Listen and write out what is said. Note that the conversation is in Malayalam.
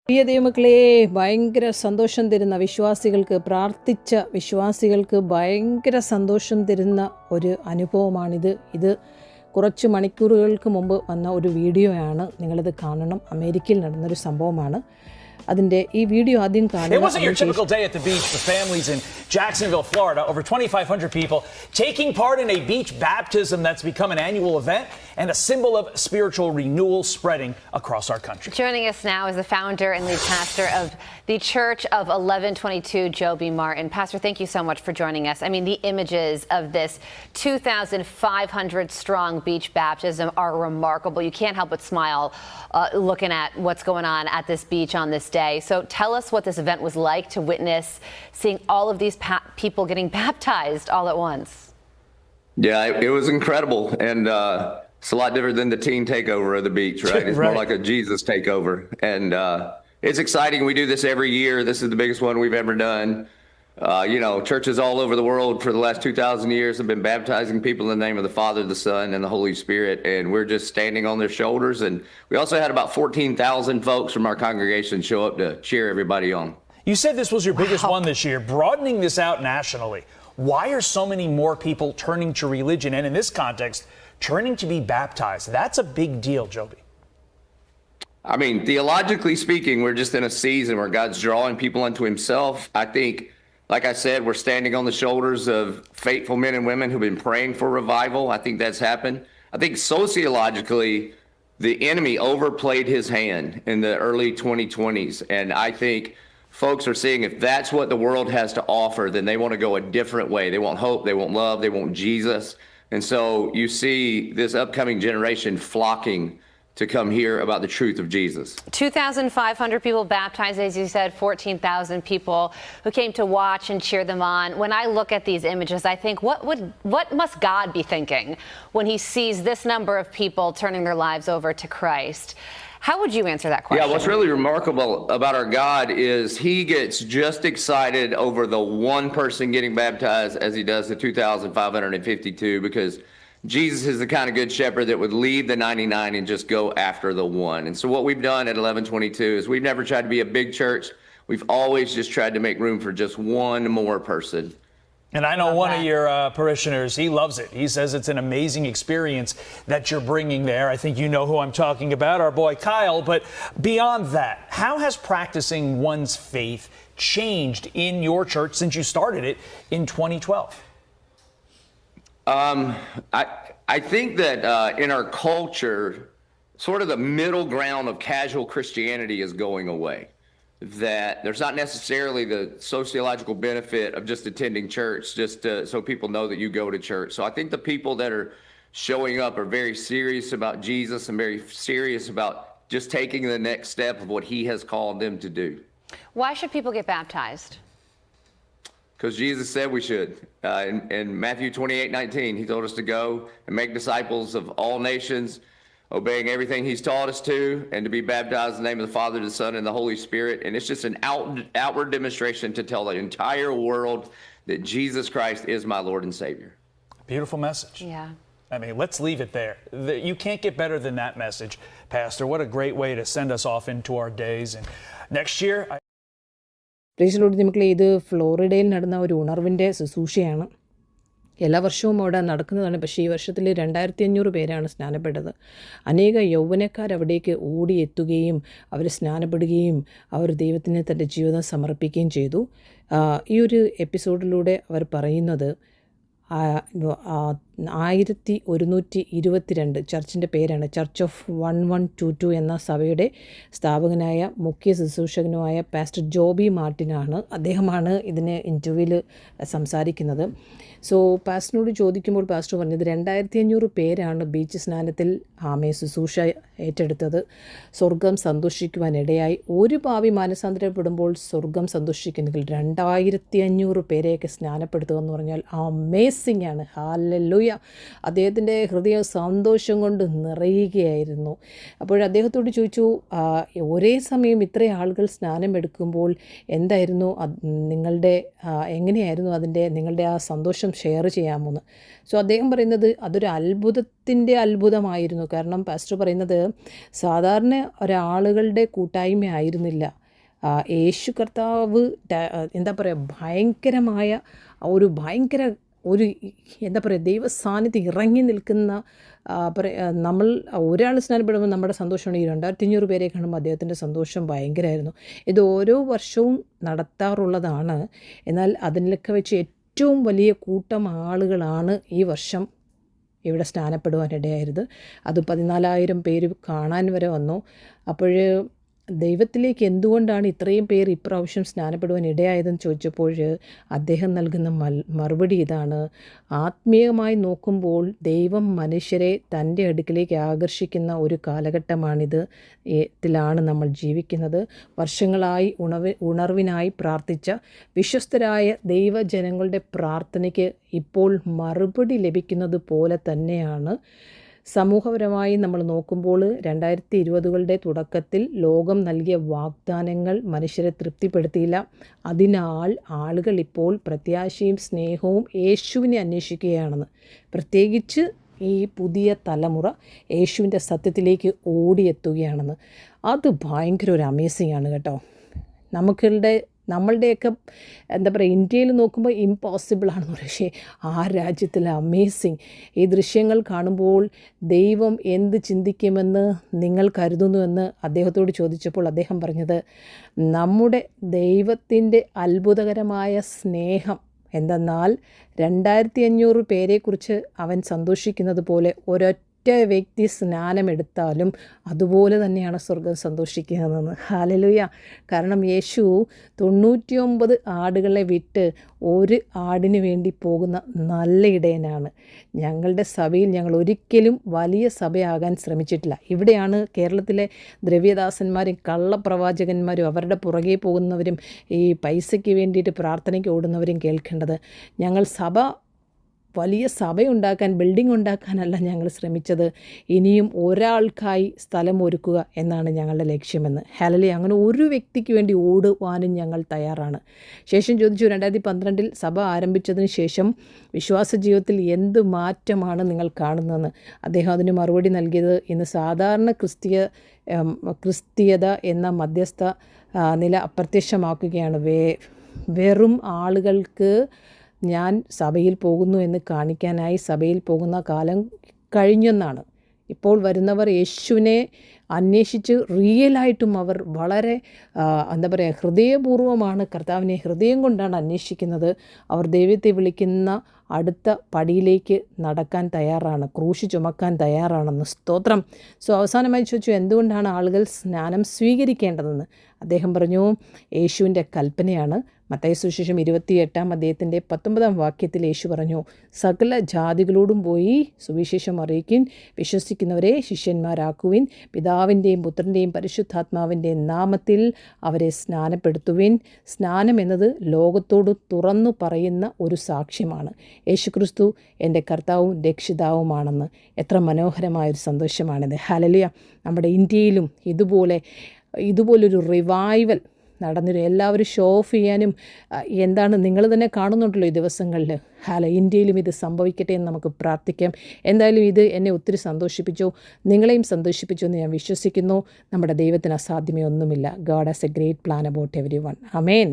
പ്രിയ ദൈവമക്കളെ, ഭയങ്കര സന്തോഷം തരുന്ന വിശ്വാസികൾക്ക്, പ്രാർത്ഥിച്ച വിശ്വാസികൾക്ക് ഭയങ്കര സന്തോഷം തരുന്ന ഒരു അനുഭവമാണിത്. ഇത് കുറച്ച് മണിക്കൂറുകൾക്ക് മുമ്പ് വന്ന ഒരു വീഡിയോയാണ്. നിങ്ങളിത് കാണണം. അമേരിക്കയിൽ നടന്നൊരു സംഭവമാണ്. അതിൻ്റെ ഈ വീഡിയോ ആദ്യം കാണുക. It wasn't your typical day at the beach for families in Jacksonville, Florida. Over 2,500 people taking part in a beach baptism that's become an annual event and a symbol of spiritual renewal spreading across our country. Joining us now is the founder and lead pastor of the Church of 1122, Joby Martin. Pastor, thank you so much for joining us. I mean, the images of this 2,500 strong beach baptism are remarkable. You can't help but smile looking at what's going on at this beach on this day. So tell us what this event was like to witness seeing all of these people getting baptized all at once. Yeah, it was incredible. And it's a lot different than the teen takeover of the beach, right? It's more like a Jesus takeover. And it's exciting. We do this every year. This is the biggest one we've ever done. Churches all over the world for the last 2,000 years have been baptizing people in the name of the Father, the Son, and the Holy Spirit, and we're just standing on their shoulders. And we also had about 14,000 folks from our congregation show up to cheer everybody on. You said this was your biggest one this year, broadening this out nationally. Why are so many more people turning to religion, and in this context, turning to be baptized? That's a big deal, Joby. I mean, theologically speaking, we're just in a season where God's drawing people unto himself. I think, like I said, we're standing on the shoulders of faithful men and women who've been praying for revival. I think that's happened. I think sociologically, the enemy overplayed his hand in the early 2020s. And I think folks are seeing if that's what the world has to offer, then they want to go a different way. They want hope, they want love, they want Jesus. And so you see this upcoming generation flocking to come hear about the truth of Jesus. 2,500 people baptized, as you said, 14,000 people who came to watch and cheer them on. When I look at these images, I think, what must God be thinking when he sees this number of people turning their lives over to Christ? How would you answer that question? Yeah, what's really remarkable about our God is he gets just excited over the one person getting baptized as he does the 2,552, because Jesus is the kind of good shepherd that would leave the 99 and just go after the one. And so what we've done at 1122 is we've never tried to be a big church. We've always just tried to make room for just one more person. And I know one of your parishioners, he loves it. He says it's an amazing experience that you're bringing there. I think you know who I'm talking about, our boy Kyle. But beyond that, how has practicing one's faith changed in your church since you started it in 2012? I think that in our culture, sort of the middle ground of casual Christianity is going away. That there's not necessarily the sociological benefit of just attending church, just so people know that you go to church. So I think the people that are showing up are very serious about Jesus and very serious about just taking the next step of what he has called them to do. Why should people get baptized? Because Jesus said we should. In Matthew 28:19, he told us to go and make disciples of all nations, obeying everything he's taught us to, and to be baptized in the name of the Father, the Son, and the Holy Spirit. And it's just an outward demonstration to tell the entire world that Jesus Christ is my Lord and Savior. Beautiful message. Yeah. I mean, let's leave it there. You can't get better than that message, Pastor. What a great way to send us off into our days. And next year... പ്രീശലോട് മക്കളെ, ഇത് ഫ്ലോറിഡയിൽ നടന്ന ഒരു ഉണർവിൻ്റെ ശുശ്രൂഷയാണ്. എല്ലാ വർഷവും അവിടെ നടക്കുന്നതാണ്. പക്ഷേ ഈ വർഷത്തിൽ 2,500 പേരാണ് സ്നാനപ്പെട്ടത്. അനേക യൗവനക്കാർ അവിടേക്ക് ഓടിയെത്തുകയും അവർ സ്നാനപ്പെടുകയും അവർ ദൈവത്തിന് തൻ്റെ ജീവിതം സമർപ്പിക്കുകയും ചെയ്തു. ഈ ഒരു എപ്പിസോഡിലൂടെ അവർ പറയുന്നത് 1122 ചർച്ചിൻ്റെ പേരാണ്. ചർച്ച് ഓഫ് 1122 എന്ന സഭയുടെ സ്ഥാപകനായ മുഖ്യ ശുശ്രൂഷകനുമായ പാസ്റ്റർ ജോബി മാർട്ടിനാണ്. അദ്ദേഹമാണ് ഇതിന് ഇൻ്റർവ്യൂവിൽ സംസാരിക്കുന്നത്. സോ പാസ്റ്ററിനോട് ചോദിക്കുമ്പോൾ പാസ്റ്റർ പറഞ്ഞത് 2,500 പേരാണ് ബീച്ച് സ്നാനത്തിൽ ശുശ്രൂഷ ഏറ്റെടുത്തത്. സ്വർഗം സന്തോഷിക്കുവാനിടയായി. ഒരു പാപി മാനസാന്തരപ്പെടുമ്പോൾ സ്വർഗം സന്തോഷിക്കുന്നെങ്കിൽ 2,500 പേരെയൊക്കെ സ്നാനപ്പെടുത്തുക എന്ന് പറഞ്ഞാൽ അമേസിംഗ് ആണ്. ഹല്ലേലൂയ. ഹല്ലേലൂയ. അദ്ദേഹത്തിൻ്റെ ഹൃദയം സന്തോഷം കൊണ്ട് നിറയുകയായിരുന്നു. അപ്പോൾ അദ്ദേഹത്തോട് ചോദിച്ചു, ഒരേ സമയം ഇത്രയും ആളുകൾ സ്നാനമെടുക്കുമ്പോൾ എന്തായിരുന്നു നിങ്ങളുടെ എങ്ങനെയായിരുന്നു നിങ്ങളുടെ ആ സന്തോഷം ഷെയർ ചെയ്യാമോന്ന്. സോ അദ്ദേഹം പറയുന്നത് അതൊരു അത്ഭുതമായിരുന്നു. കാരണം പാസ്റ്റർ പറയുന്നത് സാധാരണ ഒരാളുകളുടെ കൂട്ടായ്മ ആയിരുന്നില്ല. യേശു കർത്താവ് എന്താ പറയുക, ഭയങ്കര എന്താ പറയുക, ദൈവസാന്നിധ്യം ഇറങ്ങി നിൽക്കുന്ന നമ്മൾ ഒരാൾ സ്നാനപ്പെടുമ്പോൾ നമ്മുടെ സന്തോഷമാണ്. ഈ 2500 പേരെ കാണുമ്പോൾ അദ്ദേഹത്തിൻ്റെ സന്തോഷം ഭയങ്കരമായിരുന്നു. ഇത് ഓരോ വർഷവും നടത്താറുള്ളതാണ്. എന്നാൽ അതിലൊക്കെ വെച്ച് ഏറ്റവും വലിയ കൂട്ടം ആളുകളാണ് ഈ വർഷം ഇവിടെ സ്നാനപ്പെടുവാനിടയായത്. അത് 14,000 പേര് കാണാൻ വരെ വന്നു. അപ്പോൾ ദൈവത്തിലേക്ക് എന്തുകൊണ്ടാണ് ഇത്രയും പേർ ഇപ്രാവശ്യം സ്നാനപ്പെടുവാൻ ഇടയായതെന്ന് ചോദിച്ചപ്പോൾ അദ്ദേഹം നൽകുന്ന മറുപടി ഇതാണ്: ആത്മീയമായി നോക്കുമ്പോൾ ദൈവം മനുഷ്യരെ തൻ്റെ അടുക്കിലേക്ക് ആകർഷിക്കുന്ന ഒരു കാലഘട്ടമാണിത്. ത്തിലാണ് നമ്മൾ ജീവിക്കുന്നത്. വർഷങ്ങളായി ഉണർവിനായി പ്രാർത്ഥിച്ച വിശ്വസ്തരായ ദൈവജനങ്ങളുടെ പ്രാർത്ഥനയ്ക്ക് ഇപ്പോൾ മറുപടി ലഭിക്കുന്നത് പോലെ തന്നെയാണ് സമൂഹപരമായി നമ്മൾ നോക്കുമ്പോൾ 2020കളുടെ തുടക്കത്തിൽ ലോകം നൽകിയ വാഗ്ദാനങ്ങൾ മനുഷ്യരെ തൃപ്തിപ്പെടുത്തിയില്ല. അതിനാൽ ആളുകൾ ഇപ്പോൾ പ്രത്യാശയും സ്നേഹവും യേശുവിനെ അന്വേഷിക്കുകയാണെന്ന്. പ്രത്യേകിച്ച് ഈ പുതിയ തലമുറ യേശുവിൻ്റെ സത്യത്തിലേക്ക് ഓടിയെത്തുകയാണെന്ന്. അത് ഭയങ്കര ഒരു അമേസിംഗ് ആണ് കേട്ടോ. നമ്മളുടെയൊക്കെ എന്താ പറയുക, ഇന്ത്യയിൽ നോക്കുമ്പോൾ ഇമ്പോസിബിളാണെന്ന് പറയും. പക്ഷേ ആ രാജ്യത്തിൽ അമേസിങ്. ഈ ദൃശ്യങ്ങൾ കാണുമ്പോൾ ദൈവം എന്ത് ചിന്തിക്കുമെന്ന് നിങ്ങൾ കരുതുന്നുവെന്ന് അദ്ദേഹത്തോട് ചോദിച്ചപ്പോൾ അദ്ദേഹം പറഞ്ഞത്, നമ്മുടെ ദൈവത്തിൻ്റെ അത്ഭുതകരമായ സ്നേഹം എന്തെന്നാൽ 2500 പേരെക്കുറിച്ച് അവൻ സന്തോഷിക്കുന്നത് പോലെ ഒരൊറ്റ വ്യക്തി സ്നാനമെടുത്താലും അതുപോലെ തന്നെയാണ് സ്വർഗം സന്തോഷിക്കുന്നതെന്ന്. ഹല്ലേലൂയ. കാരണം യേശു 99 ആടുകളെ വിട്ട് ഒരു ആടിന് വേണ്ടി പോകുന്ന നല്ല ഇടയനാണ്. ഞങ്ങളുടെ സഭയിൽ ഞങ്ങൾ ഒരിക്കലും വലിയ സഭയാകാൻ ശ്രമിച്ചിട്ടില്ല. ഇവിടെയാണ് കേരളത്തിലെ ദ്രവ്യദാസന്മാരും കള്ളപ്രവാചകന്മാരും അവരുടെ പുറകെ പോകുന്നവരും ഈ പൈസയ്ക്ക് വേണ്ടിയിട്ട് പ്രാർത്ഥനയ്ക്ക് ഓടുന്നവരും കേൾക്കേണ്ടത്. ഞങ്ങൾ വലിയ സഭയുണ്ടാക്കാൻ, ബിൽഡിംഗ് ഉണ്ടാക്കാനല്ല ഞങ്ങൾ ശ്രമിച്ചത്. ഇനിയും ഒരാൾക്കായി സ്ഥലം ഒരുക്കുക എന്നാണ് ഞങ്ങളുടെ ലക്ഷ്യമെന്ന്. ഹല്ലേലൂയ. അങ്ങനെ ഒരു വ്യക്തിക്ക് വേണ്ടി ഓടുവാനും ഞങ്ങൾ തയ്യാറാണ്. ശേഷം ചോദിച്ചു, 2012 സഭ ആരംഭിച്ചതിന് ശേഷം വിശ്വാസ ജീവിതത്തിൽ എന്ത് മാറ്റമാണ് നിങ്ങൾ കാണുന്നതെന്ന്. അദ്ദേഹം അതിന് മറുപടി നൽകിയത്, ഇന്ന് സാധാരണ ക്രിസ്തീയത എന്ന മധ്യസ്ഥ നില അപ്രത്യക്ഷമാക്കുകയാണ്. വെറും ആളുകൾക്ക് ഞാൻ സഭയിൽ പോകുന്നു എന്ന് കാണിക്കാനായി സഭയിൽ പോകുന്ന കാലം കഴിഞ്ഞെന്നാണ്. ഇപ്പോൾ വരുന്നവർ യേശുവിനെ അന്വേഷിച്ച് റിയലായിട്ടും അവർ വളരെ എന്താ പറയുക, ഹൃദയപൂർവ്വമാണ് കർത്താവിനെ ഹൃദയം കൊണ്ടാണ് അന്വേഷിക്കുന്നത്. അവർ ദൈവത്തെ വിളിക്കുന്ന അടുത്ത പടിയിലേക്ക് നടക്കാൻ തയ്യാറാണ്, ക്രൂശ് ചുമക്കാൻ തയ്യാറാണെന്ന്. സ്തോത്രം. സോ അവസാനമായി ചോദിച്ചു, എന്തുകൊണ്ടാണ് ആളുകൾ സ്നാനം സ്വീകരിക്കേണ്ടതെന്ന്. അദ്ദേഹം പറഞ്ഞു, യേശുവിൻ്റെ കൽപ്പനയാണ്. മത്തായി സുവിശേഷം 28-ാം അധ്യായത്തിൻ്റെ 19-ാം വാക്യത്തിൽ യേശു പറഞ്ഞു, സകല ജാതികളോടും പോയി സുവിശേഷം അറിയിക്കുവിൻ, വിശ്വസിക്കുന്നവരെ ശിഷ്യന്മാരാക്കുവിൻ, പിതാവിൻ്റെയും പുത്രൻ്റെയും പരിശുദ്ധാത്മാവിൻ്റെയും നാമത്തിൽ അവരെ സ്നാനപ്പെടുത്തുവിൻ. സ്നാനം എന്നത് ലോകത്തോട് തുറന്നു പറയുന്ന ഒരു സാക്ഷ്യമാണ്. യേശുക്രിസ്തു എൻ്റെ കർത്താവും രക്ഷിതാവുമാണെന്ന്. എത്ര മനോഹരമായൊരു സന്തോഷമാണിത്. ഹല്ലേലൂയ. നമ്മുടെ ഇന്ത്യയിലും ഇതുപോലൊരു റിവൈവൽ നടന്നിരും. എല്ലാവരും ഷോ ഓഫ് ചെയ്യാനും എന്താണ് നിങ്ങൾ തന്നെ കാണുന്നുണ്ടല്ലോ ഈ ദിവസങ്ങളിൽ. ഇന്ത്യയിലും ഇത് സംഭവിക്കട്ടെ എന്ന് നമുക്ക് പ്രാർത്ഥിക്കാം. എന്തായാലും ഇത് എന്നെ ഒത്തിരി സന്തോഷിപ്പിച്ചു, നിങ്ങളെയും സന്തോഷിപ്പിച്ചു എന്ന് ഞാൻ വിശ്വസിക്കുന്നു. നമ്മുടെ ദൈവത്തിന് അസാധ്യമേ ഒന്നുമില്ല. God has A great plan about every one. Amen.